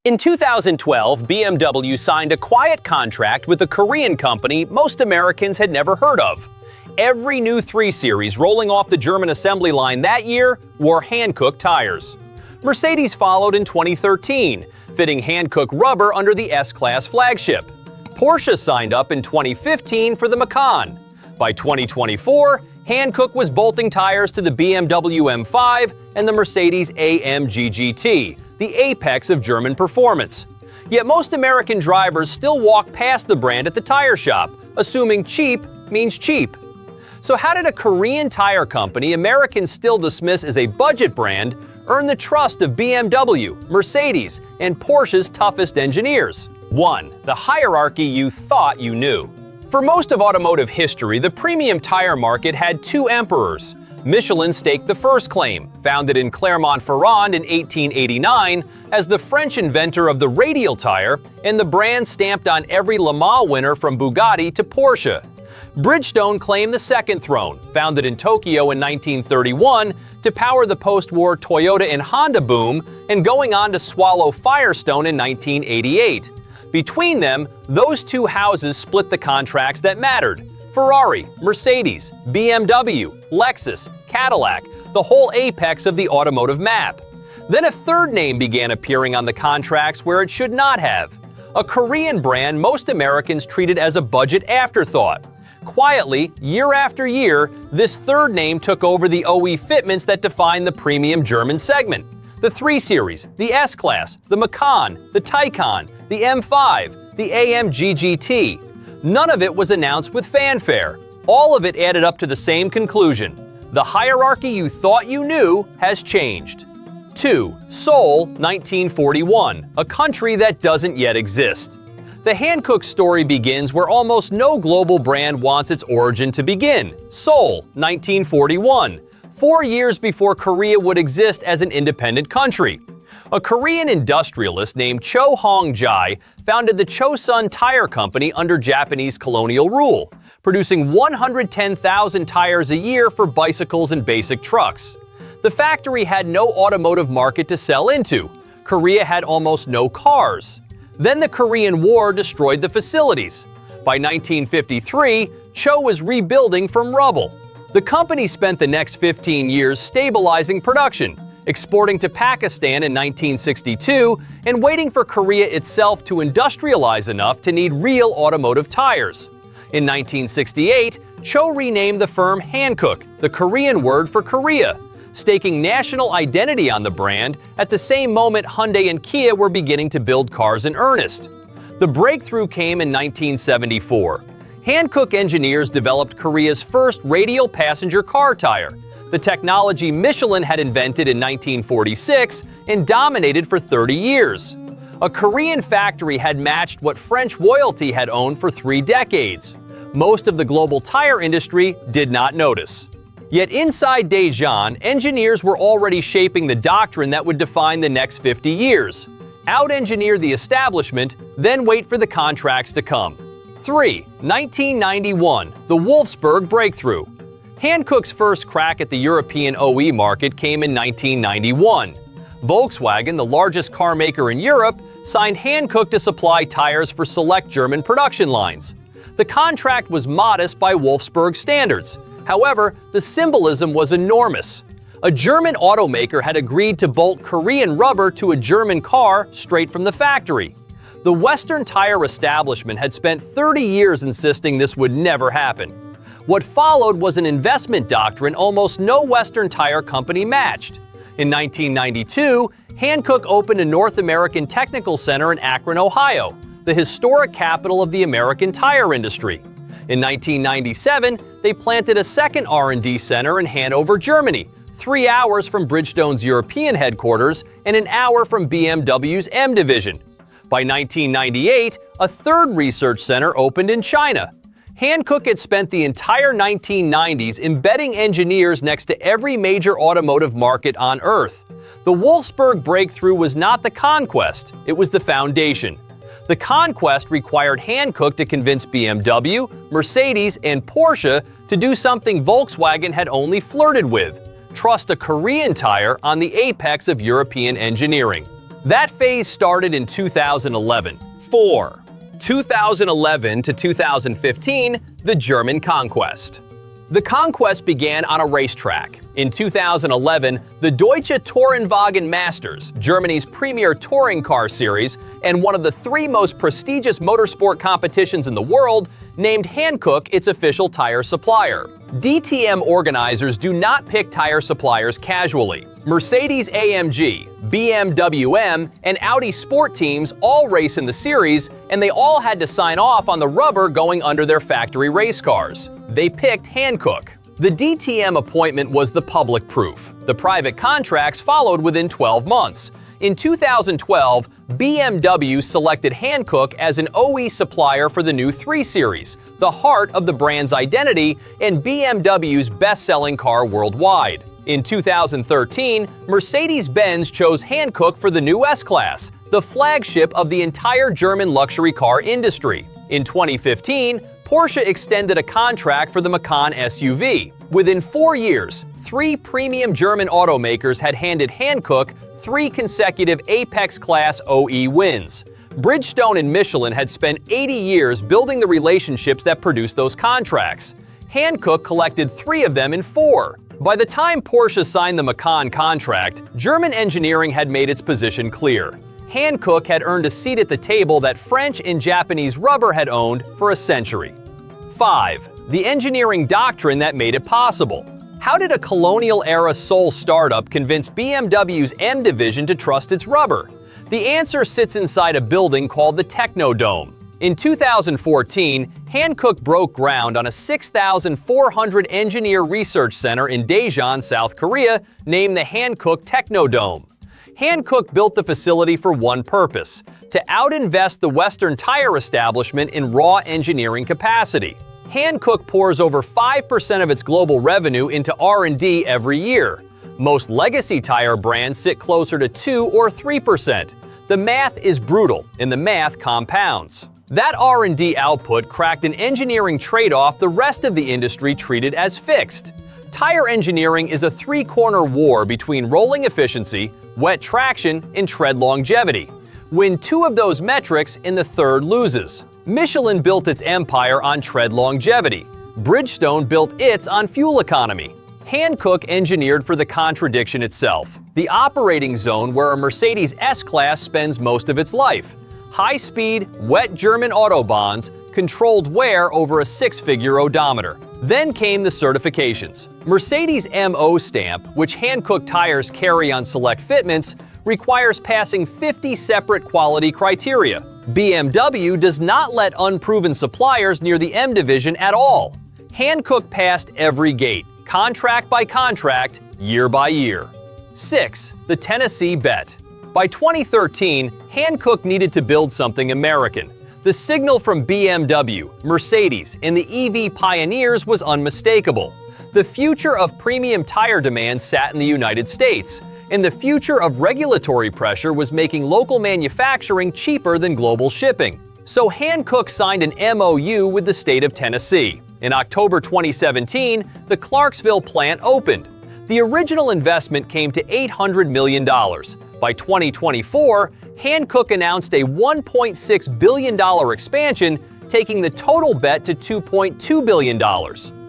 In 2012, BMW signed a quiet contract with a Korean company most Americans had never heard of. Every new 3 Series rolling off the German assembly line that year wore Hankook tires. Mercedes followed in 2013, fitting Hankook rubber under the S-Class flagship. Porsche signed up in 2015 for the Macan. By 2024, Hankook was bolting tires to the BMW M5 and the Mercedes-AMG GT, the apex of German performance. Yet most American drivers still walk past the brand at the tire shop, assuming cheap means cheap. So how did a Korean tire company Americans still dismiss as a budget brand earn the trust of BMW, Mercedes, and Porsche's toughest engineers? 1. The hierarchy you thought you knew. For most of automotive history, the premium tire market had 2 emperors. Michelin staked the first claim, founded in Clermont-Ferrand in 1889 as the French inventor of the radial tire and the brand stamped on every Le Mans winner from Bugatti to Porsche. Bridgestone claimed the second throne, founded in Tokyo in 1931 to power the post-war Toyota and Honda boom and going on to swallow Firestone in 1988. Between them, those 2 houses split the contracts that mattered. Ferrari, Mercedes, BMW, Lexus, Cadillac, the whole apex of the automotive map. Then a third name began appearing on the contracts where it should not have. A Korean brand most Americans treated as a budget afterthought. Quietly, year after year, this third name took over the OE fitments that define the premium German segment. The 3 Series, the S-Class, the Macan, the Taycan, the M5, the AMG GT. None of it was announced with fanfare. All of it added up to the same conclusion. The hierarchy you thought you knew has changed. 2. Seoul, 1941, a country that doesn't yet exist. The Hankook story begins where almost no global brand wants its origin to begin. Seoul, 1941, 4 years before Korea would exist as an independent country. A Korean industrialist named Cho Hong-jae founded the Chosun Tire Company under Japanese colonial rule, producing 110,000 tires a year for bicycles and basic trucks. The factory had no automotive market to sell into. Korea had almost no cars. Then the Korean War destroyed the facilities. By 1953, Cho was rebuilding from rubble. The company spent the next 15 years stabilizing production, exporting to Pakistan in 1962, and waiting for Korea itself to industrialize enough to need real automotive tires. In 1968, Cho renamed the firm Hankook, the Korean word for Korea, staking national identity on the brand at the same moment Hyundai and Kia were beginning to build cars in earnest. The breakthrough came in 1974. Hankook engineers developed Korea's first radial passenger car tire, the technology Michelin had invented in 1946 and dominated for 30 years. A Korean factory had matched what French royalty had owned for 3 decades. Most of the global tire industry did not notice. Yet inside Daejeon, engineers were already shaping the doctrine that would define the next 50 years. Out-engineer the establishment, then wait for the contracts to come. 3. 1991, the Wolfsburg breakthrough. Hankook's first crack at the European OE market came in 1991. Volkswagen, the largest car maker in Europe, signed Hankook to supply tires for select German production lines. The contract was modest by Wolfsburg standards. However, the symbolism was enormous. A German automaker had agreed to bolt Korean rubber to a German car straight from the factory. The Western tire establishment had spent 30 years insisting this would never happen. What followed was an investment doctrine almost no Western tire company matched. In 1992, Hankook opened a North American Technical Center in Akron, Ohio, the historic capital of the American tire industry. In 1997, they planted a second R&D center in Hanover, Germany, 3 hours from Bridgestone's European headquarters and an hour from BMW's M division. By 1998, a third research center opened in China. Hankook had spent the entire 1990s embedding engineers next to every major automotive market on Earth. The Wolfsburg breakthrough was not the conquest, it was the foundation. The conquest required Hankook to convince BMW, Mercedes, and Porsche to do something Volkswagen had only flirted with: trust a Korean tire on the apex of European engineering. That phase started in 2011. 4. 2011 to 2015, the German conquest. The conquest began on a racetrack. In 2011, the Deutsche Tourenwagen Masters, Germany's premier touring car series and one of the 3 most prestigious motorsport competitions in the world, named Hankook its official tire supplier. DTM organizers do not pick tire suppliers casually. Mercedes-AMG, BMW M, and Audi sport teams all race in the series, and they all had to sign off on the rubber going under their factory race cars. They picked Hankook. The DTM appointment was the public proof. The private contracts followed within 12 months. In 2012, BMW selected Hankook as an OE supplier for the new 3 Series, the heart of the brand's identity and BMW's best-selling car worldwide. In 2013, Mercedes-Benz chose Hankook for the new S-Class, the flagship of the entire German luxury car industry. In 2015, Porsche extended a contract for the Macan SUV. Within 4 years, 3 premium German automakers had handed Hankook 3 consecutive Apex-class OE wins. Bridgestone and Michelin had spent 80 years building the relationships that produced those contracts. Hankook collected 3 of them in 4. By the time Porsche signed the Macan contract, German engineering had made its position clear. Hankook had earned a seat at the table that French and Japanese rubber had owned for a century. 5. The engineering doctrine that made it possible. How did a colonial-era Seoul startup convince BMW's M division to trust its rubber? The answer sits inside a building called the Technodome. In 2014, Hankook broke ground on a 6,400 engineer research center in Daejeon, South Korea, named the Hankook Technodome. Hankook built the facility for one purpose: to outinvest the Western tire establishment in raw engineering capacity. Hankook pours over 5% of its global revenue into R&D every year. Most legacy tire brands sit closer to 2 or 3%. The math is brutal, and the math compounds. That R&D output cracked an engineering trade-off the rest of the industry treated as fixed. Tire engineering is a 3-corner war between rolling efficiency, wet traction, and tread longevity. Win 2 of those metrics and the third loses. Michelin built its empire on tread longevity. Bridgestone built its on fuel economy. Hankook engineered for the contradiction itself, the operating zone where a Mercedes S-Class spends most of its life. High-speed, wet German autobahns, controlled wear over a 6-figure odometer. Then came the certifications. Mercedes' MO stamp, which Hankook Tires carry on select fitments, requires passing 50 separate quality criteria. BMW does not let unproven suppliers near the M division at all. Hankook passed every gate, contract by contract, year by year. 6. The Tennessee bet. By 2013, Hankook needed to build something American. The signal from BMW, Mercedes, and the EV pioneers was unmistakable. The future of premium tire demand sat in the United States, and the future of regulatory pressure was making local manufacturing cheaper than global shipping. So Hankook signed an MOU with the state of Tennessee. In October 2017, the Clarksville plant opened. The original investment came to $800 million. By 2024, Hankook announced a $1.6 billion expansion, taking the total bet to $2.2 billion.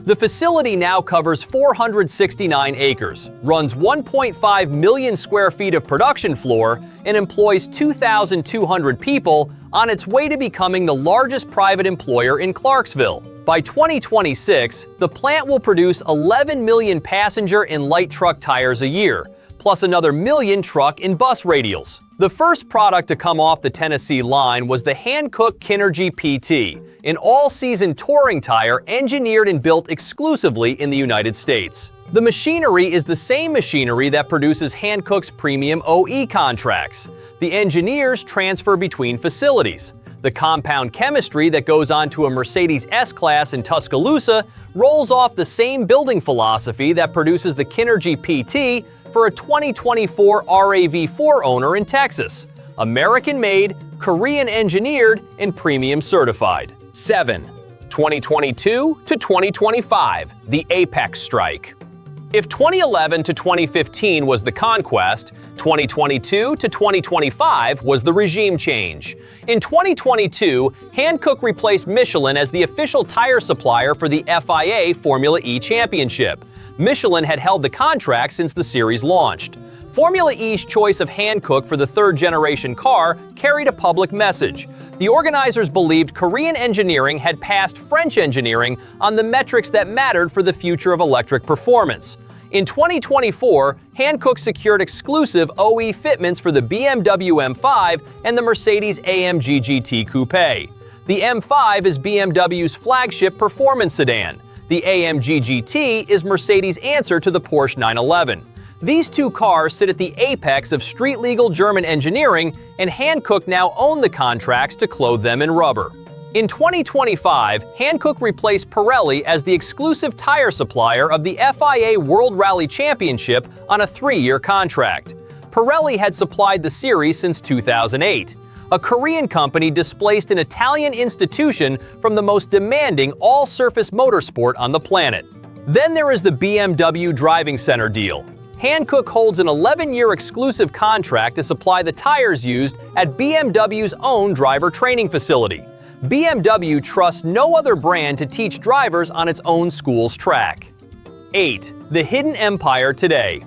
The facility now covers 469 acres, runs 1.5 million square feet of production floor, and employs 2,200 people, on its way to becoming the largest private employer in Clarksville. By 2026, the plant will produce 11 million passenger and light truck tires a year, plus another million truck and bus radials. The first product to come off the Tennessee line was the Hankook Kinergy PT, an all-season touring tire engineered and built exclusively in the United States. The machinery is the same machinery that produces Hankook's premium OE contracts. The engineers transfer between facilities. The compound chemistry that goes onto a Mercedes S-Class in Tuscaloosa rolls off the same building philosophy that produces the Kinergy PT for a 2024 RAV4 owner in Texas. American-made, Korean-engineered, and premium certified. 7. 2022 to 2025, the Apex strike. If 2011 to 2015 was the conquest, 2022 to 2025 was the regime change. In 2022, Hankook replaced Michelin as the official tire supplier for the FIA Formula E Championship. Michelin had held the contract since the series launched. Formula E's choice of Hankook for the third-generation car carried a public message. The organizers believed Korean engineering had passed French engineering on the metrics that mattered for the future of electric performance. In 2024, Hankook secured exclusive OE fitments for the BMW M5 and the Mercedes-AMG GT Coupe. The M5 is BMW's flagship performance sedan. The AMG GT is Mercedes' answer to the Porsche 911. These two cars sit at the apex of street-legal German engineering, and Hankook now own the contracts to clothe them in rubber. In 2025, Hankook replaced Pirelli as the exclusive tire supplier of the FIA World Rally Championship on a 3-year contract. Pirelli had supplied the series since 2008. A Korean company displaced an Italian institution from the most demanding all-surface motorsport on the planet. Then there is the BMW Driving Center deal. Hankook holds an 11-year exclusive contract to supply the tires used at BMW's own driver training facility. BMW trusts no other brand to teach drivers on its own school's track. 8. The hidden empire today.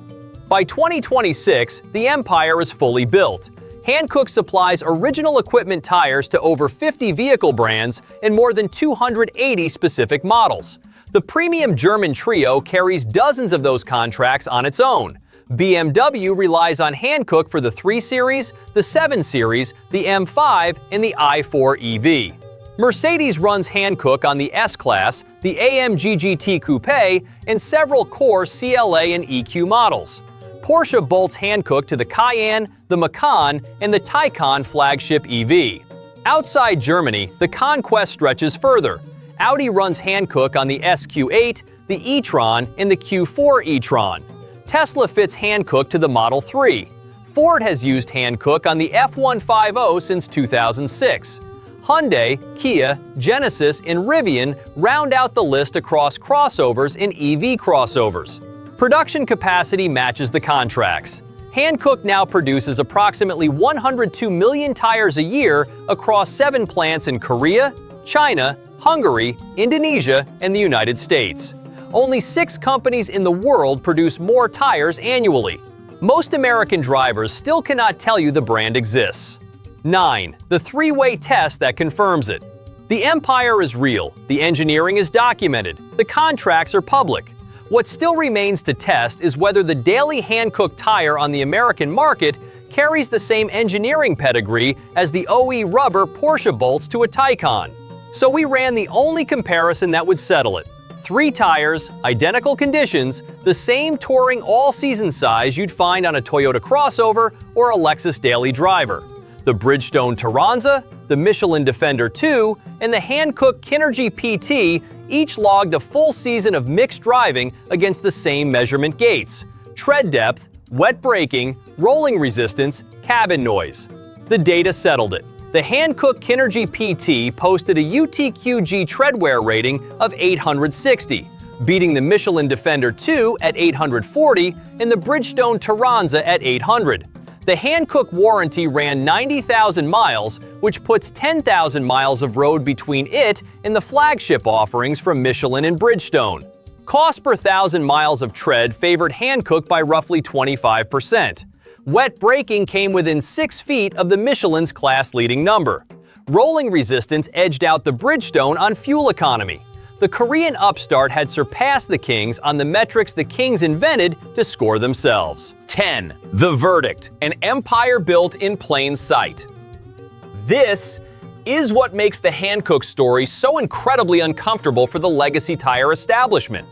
By 2026, the empire is fully built. Hankook supplies original equipment tires to over 50 vehicle brands and more than 280 specific models. The premium German trio carries dozens of those contracts on its own. BMW relies on Hankook for the 3 Series, the 7 Series, the M5, and the i4 EV. Mercedes runs Hankook on the S-Class, the AMG GT Coupe, and several core CLA and EQ models. Porsche bolts Hankook to the Cayenne, the Macan, and the Taycan flagship EV. Outside Germany, the conquest stretches further. Audi runs Hankook on the SQ8, the e-tron, and the Q4 e-tron. Tesla fits Hankook to the Model 3. Ford has used Hankook on the F-150 since 2006. Hyundai, Kia, Genesis, and Rivian round out the list across crossovers and EV crossovers. Production capacity matches the contracts. Hankook now produces approximately 102 million tires a year across 7 plants in Korea, China, Hungary, Indonesia, and the United States. Only 6 companies in the world produce more tires annually. Most American drivers still cannot tell you the brand exists. 9. The 3-way test that confirms it. The empire is real, the engineering is documented, the contracts are public. What still remains to test is whether the daily Hankook tire on the American market carries the same engineering pedigree as the OE rubber Porsche bolts to a Taycan. So we ran the only comparison that would settle it. 3 tires, identical conditions, the same touring all-season size you'd find on a Toyota crossover or a Lexus daily driver. The Bridgestone Turanza, the Michelin Defender 2, and the Hankook Kinergy PT each logged a full season of mixed driving against the same measurement gates: tread depth, wet braking, rolling resistance, cabin noise. The data settled it. The Hankook Kinergy PT posted a UTQG treadwear rating of 860, beating the Michelin Defender 2 at 840 and the Bridgestone Turanza at 800. The Hankook warranty ran 90,000 miles, which puts 10,000 miles of road between it and the flagship offerings from Michelin and Bridgestone. Cost per 1,000 miles of tread favored Hankook by roughly 25%. Wet braking came within 6 feet of the Michelin's class-leading number. Rolling resistance edged out the Bridgestone on fuel economy. The Korean upstart had surpassed the Kings on the metrics the Kings invented to score themselves. 10. The verdict: an empire built in plain sight. This is what makes the Hankook story so incredibly uncomfortable for the legacy tire establishment.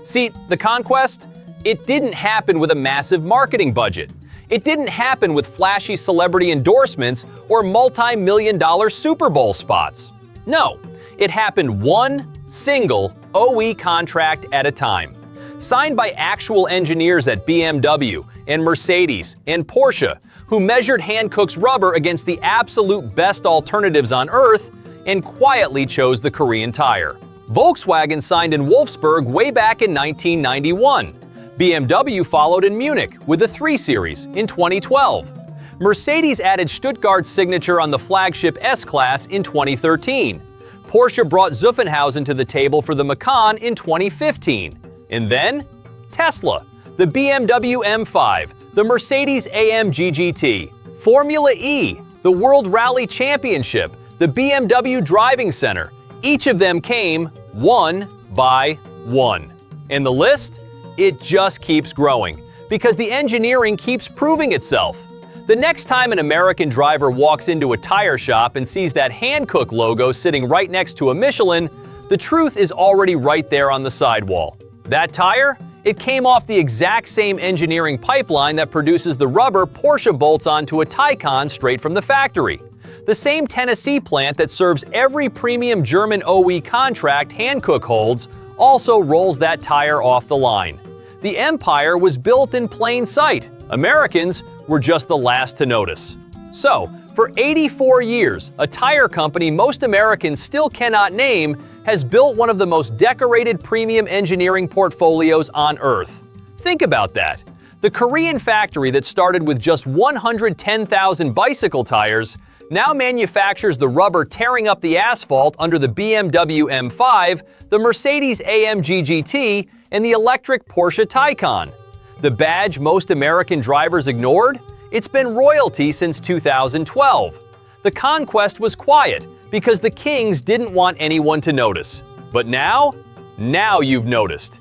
See, the conquest? It didn't happen with a massive marketing budget. It didn't happen with flashy celebrity endorsements or multi-million-dollar Super Bowl spots. No, it happened one single OE contract at a time, signed by actual engineers at BMW and Mercedes and Porsche, who measured Hankook's rubber against the absolute best alternatives on Earth and quietly chose the Korean tire. Volkswagen signed in Wolfsburg way back in 1991. BMW followed in Munich with the 3 Series in 2012. Mercedes added Stuttgart's signature on the flagship S-Class in 2013. Porsche brought Zuffenhausen to the table for the Macan in 2015. And then, Tesla, the BMW M5, the Mercedes-AMG GT, Formula E, the World Rally Championship, the BMW Driving Center. Each of them came one by one. And the list? It just keeps growing, because the engineering keeps proving itself. The next time an American driver walks into a tire shop and sees that Hankook logo sitting right next to a Michelin, the truth is already right there on the sidewall. That tire? It came off the exact same engineering pipeline that produces the rubber Porsche bolts onto a Taycan straight from the factory. The same Tennessee plant that serves every premium German OE contract Hankook holds also rolls that tire off the line. The empire was built in plain sight. Americans were just the last to notice. So, for 84 years, a tire company most Americans still cannot name has built one of the most decorated premium engineering portfolios on Earth. Think about that. The Korean factory that started with just 110,000 bicycle tires now manufactures the rubber tearing up the asphalt under the BMW M5, the Mercedes-AMG GT, and the electric Porsche Taycan. The badge most American drivers ignored? It's been royalty since 2012. The conquest was quiet because the kings didn't want anyone to notice. But now you've noticed.